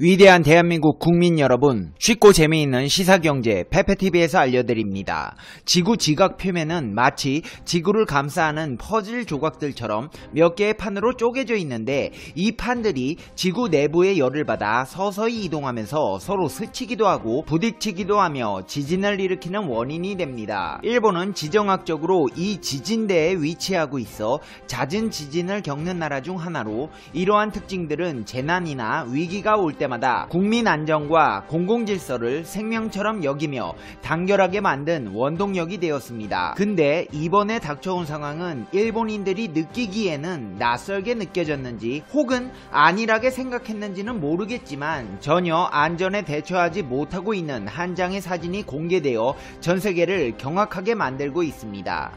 위대한 대한민국 국민 여러분, 쉽고 재미있는 시사경제 페페TV에서 알려드립니다. 지구 지각 표면은 마치 지구를 감싸는 퍼즐 조각들처럼 몇 개의 판으로 쪼개져 있는데 이 판들이 지구 내부의 열을 받아 서서히 이동하면서 서로 스치기도 하고 부딪히기도 하며 지진을 일으키는 원인이 됩니다. 일본은 지정학적으로 이 지진대에 위치하고 있어 잦은 지진을 겪는 나라 중 하나로 이러한 특징들은 재난이나 위기가 올 때마다 국민 안전과 공공질서를 생명처럼 여기며 단결하게 만든 원동력이 되었습니다. 근데 이번에 닥쳐온 상황은 일본인들이 느끼기에는 낯설게 느껴졌는지 혹은 안일하게 생각했는지는 모르겠지만 전혀 안전에 대처하지 못하고 있는 한 장의 사진이 공개되어 전 세계를 경악하게 만들고 있습니다.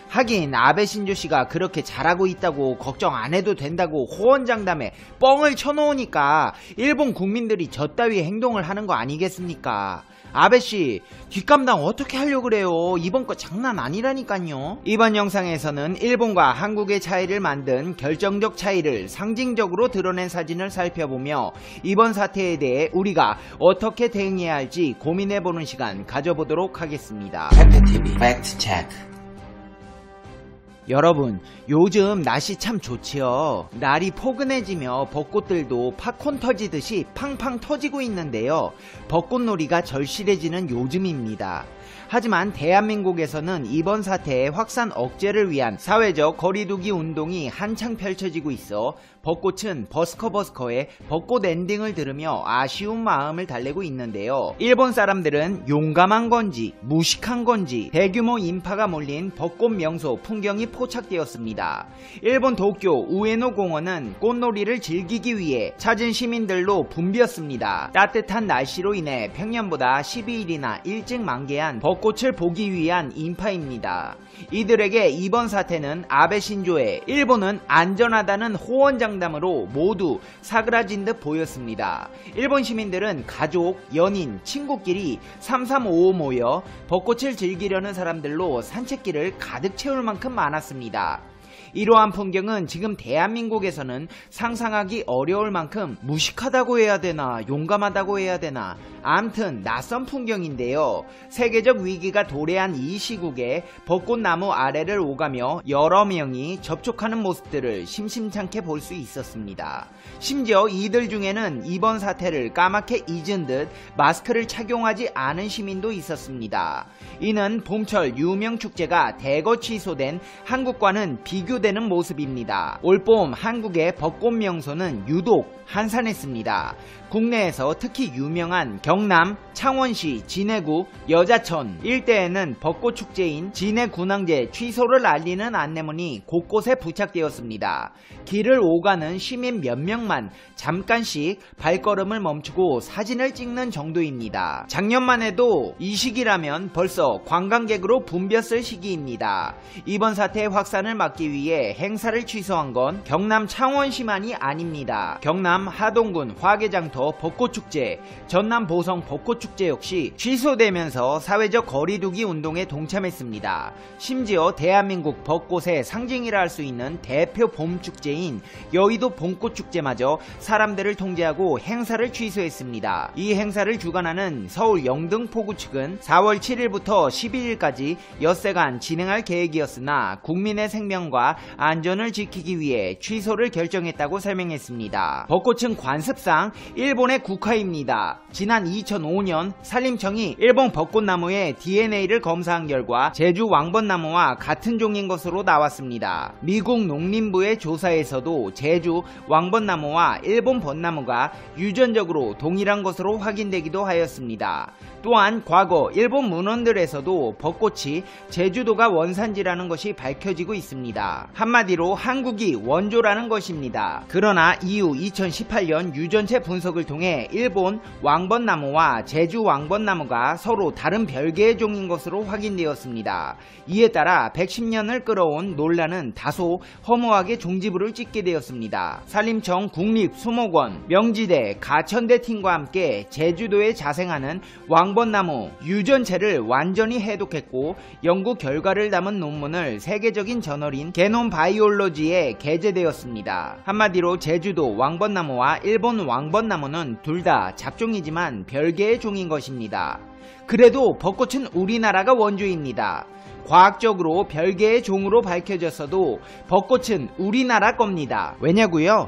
하긴 아베 신조씨가 그렇게 잘하고 있다고 걱정 안 해도 된다고 호언장담에 뻥을 쳐놓으니까 일본 국민들이 저 따위 행동을 하는 거 아니겠습니까? 아베씨, 뒷감당 어떻게 하려고 그래요? 이번 거 장난 아니라니깐요. 이번 영상에서는 일본과 한국의 차이를 만든 결정적 차이를 상징적으로 드러낸 사진을 살펴보며 이번 사태에 대해 우리가 어떻게 대응해야 할지 고민해보는 시간 가져보도록 하겠습니다. 페페TV 팩트 체크. 여러분, 요즘 날씨 참 좋지요. 날이 포근해지며 벚꽃들도 팝콘 터지듯이 팡팡 터지고 있는데요. 벚꽃놀이가 절실해지는 요즘입니다. 하지만 대한민국에서는 이번 사태의 확산 억제를 위한 사회적 거리두기 운동이 한창 펼쳐지고 있어 벚꽃은 버스커버스커의 벚꽃 엔딩을 들으며 아쉬운 마음을 달래고 있는데요. 일본 사람들은 용감한 건지 무식한 건지 대규모 인파가 몰린 벚꽃 명소 풍경이 포착되었습니다. 일본 도쿄 우에노 공원은 꽃놀이를 즐기기 위해 찾은 시민들로 붐볐습니다. 따뜻한 날씨로 인해 평년보다 12일이나 일찍 만개한 벚꽃을 보기 위한 인파입니다. 이들에게 이번 사태는 아베 신조의 일본은 안전하다는 호언장담으로 모두 사그라진 듯 보였습니다. 일본 시민들은 가족, 연인, 친구끼리 3355 모여 벚꽃을 즐기려는 사람들로 산책길을 가득 채울 만큼 많았습니다. 이러한 풍경은 지금 대한민국에서는 상상하기 어려울 만큼 무식하다고 해야 되나 용감하다고 해야 되나 암튼 낯선 풍경인데요. 세계적 위기가 도래한 이 시국에 벚꽃나무 아래를 오가며 여러 명이 접촉하는 모습들을 심심찮게 볼 수 있었습니다. 심지어 이들 중에는 이번 사태를 까맣게 잊은 듯 마스크를 착용하지 않은 시민도 있었습니다. 이는 봄철 유명 축제가 대거 취소된 한국과는 비교되는 모습입니다. 올봄 한국의 벚꽃 명소는 유독 한산했습니다. 국내에서 특히 유명한 경남, 창원시 진해구 여자천 일대에는 벚꽃 축제인 진해군항제 취소를 알리는 안내문이 곳곳에 부착되었습니다. 길을 오가는 시민 몇 명만 잠깐씩 발걸음을 멈추고 사진을 찍는 정도입니다. 작년만 해도 이 시기라면 벌써 관광객으로 붐볐을 시기입니다. 이번 사태의 확산을 막기 위해 행사를 취소한 건 경남 창원시만이 아닙니다. 경남 하동군 화개장터 벚꽃축제, 전남 보성 벚꽃축제 역시 취소되면서 사회적 거리두기 운동에 동참했습니다. 심지어 대한민국 벚꽃의 상징이라 할 수 있는 대표 봄축제인 여의도 봄꽃축제마저 사람들을 통제하고 행사를 취소했습니다. 이 행사를 주관하는 서울 영등포구 측은 4월 7일부터 12일까지 엿새간 진행할 계획이었으나 국민의 생명과 안전을 지키기 위해 취소를 결정했다고 설명했습니다. 벚꽃은 관습상 일본의 국화입니다. 지난 2005년 산림청이 일본 벚꽃나무의 DNA를 검사한 결과 제주 왕벚나무와 같은 종인 것으로 나왔습니다. 미국 농림부의 조사에서도 제주 왕벚나무와 일본 벚나무가 유전적으로 동일한 것으로 확인되기도 하였습니다. 또한 과거 일본 문헌들에서도 벚꽃이 제주도가 원산지라는 것이 밝혀지고 있습니다. 한마디로 한국이 원조라는 것입니다. 그러나 이후 2018년 유전체 분석을 통해 일본 왕벚나무와 제주 왕벚나무가 서로 다른 별개의 종인 것으로 확인되었습니다. 이에 따라 110년을 끌어온 논란은 다소 허무하게 종지부를 찍게 되었습니다. 산림청 국립수목원, 명지대, 가천대 팀과 함께 제주도에 자생하는 왕벚나무 유전체를 완전히 해독했고 연구 결과를 담은 논문을 세계적인 저널인 제노 바이올로지에 게재되었습니다. 한마디로 제주도 왕벚나무와 일본 왕벚나무는 둘 다 잡종이지만 별개의 종인 것입니다. 그래도 벚꽃은 우리나라가 원주입니다. 과학적으로 별개의 종으로 밝혀졌어도 벚꽃은 우리나라 겁니다. 왜냐고요?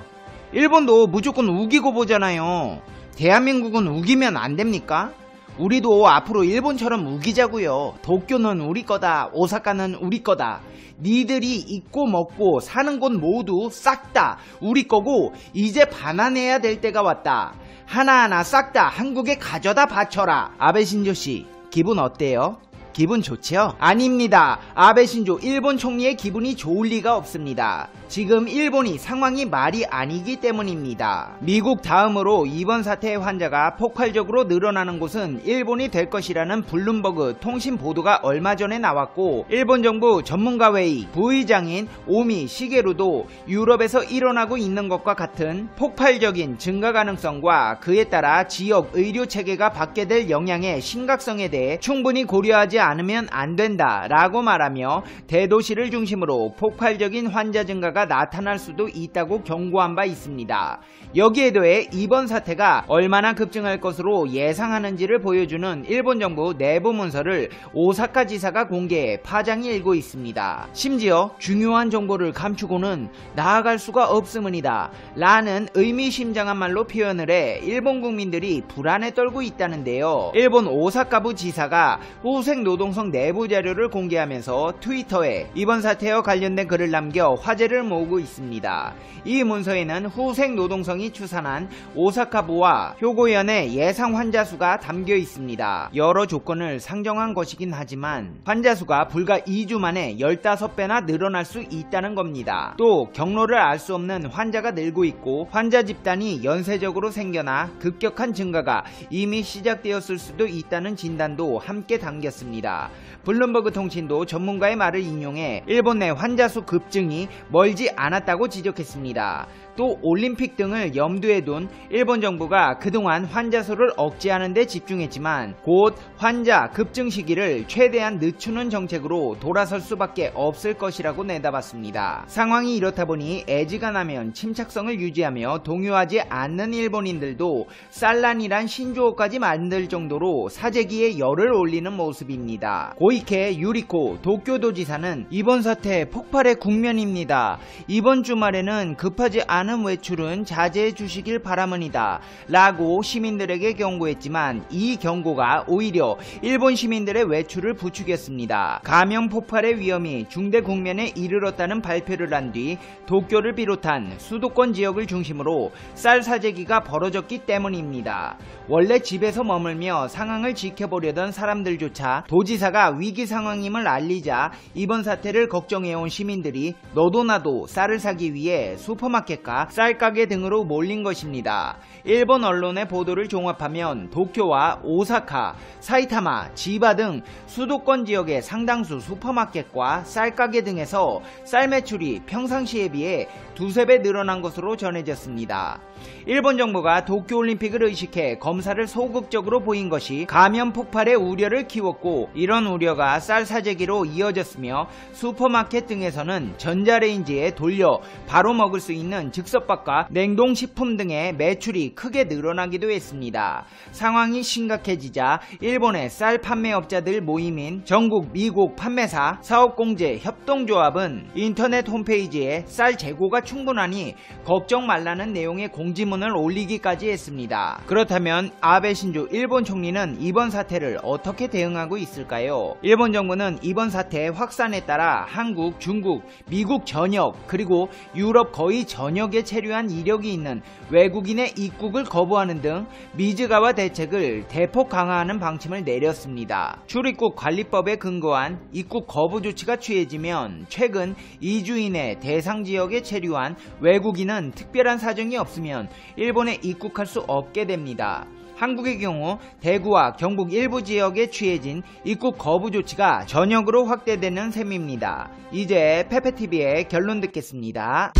일본도 무조건 우기고 보잖아요. 대한민국은 우기면 안 됩니까? 우리도 앞으로 일본처럼 우기자고요. 도쿄는 우리 거다. 오사카는 우리 거다. 니들이 입고 먹고 사는 곳 모두 싹 다 우리 거고 이제 반환해야 될 때가 왔다. 하나하나 싹 다 한국에 가져다 바쳐라. 아베 신조씨 기분 어때요? 기분 좋죠? 아닙니다. 아베 신조 일본 총리의 기분이 좋을 리가 없습니다. 지금 일본이 상황이 말이 아니기 때문입니다. 미국 다음으로 이번 사태의 환자가 폭발적으로 늘어나는 곳은 일본이 될 것이라는 블룸버그 통신 보도가 얼마 전에 나왔고, 일본 정부 전문가회의 부의장인 오미 시게루도 유럽에서 일어나고 있는 것과 같은 폭발적인 증가 가능성과 그에 따라 지역 의료 체계가 받게 될 영향의 심각성에 대해 충분히 고려하지 않으면 안 된다라고 말하며 대도시를 중심으로 폭발적인 환자 증가가 나타날 수도 있다고 경고한 바 있습니다. 여기에 더해 이번 사태가 얼마나 급증할 것으로 예상하는지를 보여주는 일본 정부 내부 문서를 오사카 지사가 공개해 파장이 일고 있습니다. 심지어 중요한 정보를 감추고는 나아갈 수가 없음이다 라는 의미심장한 말로 표현을 해 일본 국민들이 불안에 떨고 있다는데요. 일본 오사카부 지사가 후생 노동성 내부 자료를 공개하면서 트위터에 이번 사태와 관련된 글을 남겨 화제를 모으고 있습니다. 이 문서에는 후생 노동성이 추산한 오사카부와 효고현의 예상 환자 수가 담겨 있습니다. 여러 조건을 상정한 것이긴 하지만 환자 수가 불과 2주 만에 15배나 늘어날 수 있다는 겁니다. 또 경로를 알 수 없는 환자가 늘고 있고 환자 집단이 연쇄적으로 생겨나 급격한 증가가 이미 시작되었을 수도 있다는 진단도 함께 담겼습니다. 블룸버그 통신도 전문가의 말을 인용해 일본 내 환자 수 급증이 멀지 않았다고 지적했습니다. 또 올림픽 등을 염두에 둔 일본 정부가 그동안 환자 수를 억제하는 데 집중했지만 곧 환자 급증 시기를 최대한 늦추는 정책으로 돌아설 수밖에 없을 것이라고 내다봤습니다. 상황이 이렇다 보니 애지간하면 침착성을 유지하며 동요하지 않는 일본인들도 쌀란이란 신조어까지 만들 정도로 사재기에 열을 올리는 모습입니다. 고이케 유리코 도쿄도지사는 이번 사태 폭발의 국면입니다. 이번 주말에는 급하지 않은 외출은 자제해 주시길 바라문이다 라고 시민들에게 경고했지만 이 경고가 오히려 일본 시민들의 외출을 부추겼습니다. 감염 폭발의 위험이 중대 국면에 이르렀다는 발표를 한 뒤 도쿄를 비롯한 수도권 지역을 중심으로 쌀 사재기가 벌어졌기 때문입니다. 원래 집에서 머물며 상황을 지켜보려던 사람들조차 도지사가 위기 상황임을 알리자 이번 사태를 걱정해온 시민들이 너도 나도 쌀을 사기 위해 슈퍼마켓과 쌀가게 등으로 몰린 것입니다. 일본 언론의 보도를 종합하면 도쿄와 오사카, 사이타마, 지바 등 수도권 지역의 상당수 슈퍼마켓과 쌀가게 등에서 쌀 매출이 평상시에 비해 두세 배 늘어난 것으로 전해졌습니다. 일본 정부가 도쿄올림픽을 의식해 검사를 소극적으로 보인 것이 감염 폭발의 우려를 키웠고, 이런 우려가 쌀 사재기로 이어졌으며 슈퍼마켓 등에서는 전자레인지에 돌려 바로 먹을 수 있는 즉석밥과 냉동식품 등의 매출이 크게 늘어나기도 했습니다. 상황이 심각해지자 일본의 쌀 판매업자들 모임인 전국 미국 판매사 사업공제 협동조합은 인터넷 홈페이지에 쌀 재고가 충분하니 걱정 말라는 내용의 공지문을 올리기까지 했습니다. 그렇다면 아베 신조 일본 총리는 이번 사태를 어떻게 대응하고 있을까요? 일본 정부는 이번 사태 확산에 따라 한국, 중국, 미국 전역 그리고 유럽 거의 전역에 체류한 이력이 있는 외국인의 입국을 거부하는 등 미즈가와 대책을 대폭 강화하는 방침을 내렸습니다. 출입국 관리법에 근거한 입국 거부 조치가 취해지면 최근 2주 이내 대상 지역에 체류한 외국인은 특별한 사정이 없으면 일본에 입국할 수 없게 됩니다. 한국의 경우 대구와 경북 일부 지역에 취해진 입국 거부 조치가 전역으로 확대되는 셈입니다. 이제 페페TV의 결론 듣겠습니다.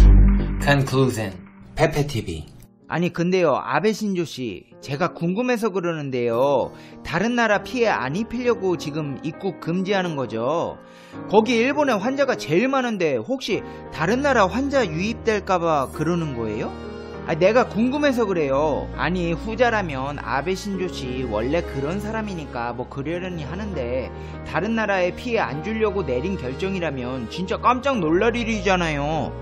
Conclusion. 페페TV 아니 근데요 아베 신조씨, 제가 궁금해서 그러는데요, 다른 나라 피해 안 입히려고 지금 입국 금지하는 거죠? 거기 일본에 환자가 제일 많은데 혹시 다른 나라 환자 유입될까봐 그러는 거예요? 내가 궁금해서 그래요. 아니 후자라면 아베 신조씨 원래 그런 사람이니까 뭐 그러려니 하는데, 다른 나라에 피해 안 주려고 내린 결정이라면 진짜 깜짝 놀랄 일이잖아요.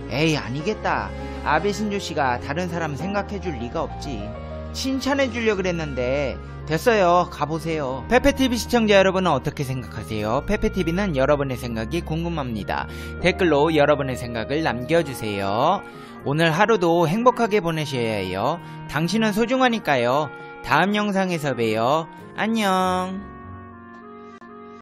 에이 아니겠다. 아베 신조씨가 다른 사람 생각해줄 리가 없지. 칭찬해주려 그랬는데. 됐어요, 가보세요. 페페TV 시청자 여러분은 어떻게 생각하세요? 페페TV는 여러분의 생각이 궁금합니다. 댓글로 여러분의 생각을 남겨주세요. 오늘 하루도 행복하게 보내셔야 해요. 당신은 소중하니까요. 다음 영상에서 봬요. 안녕.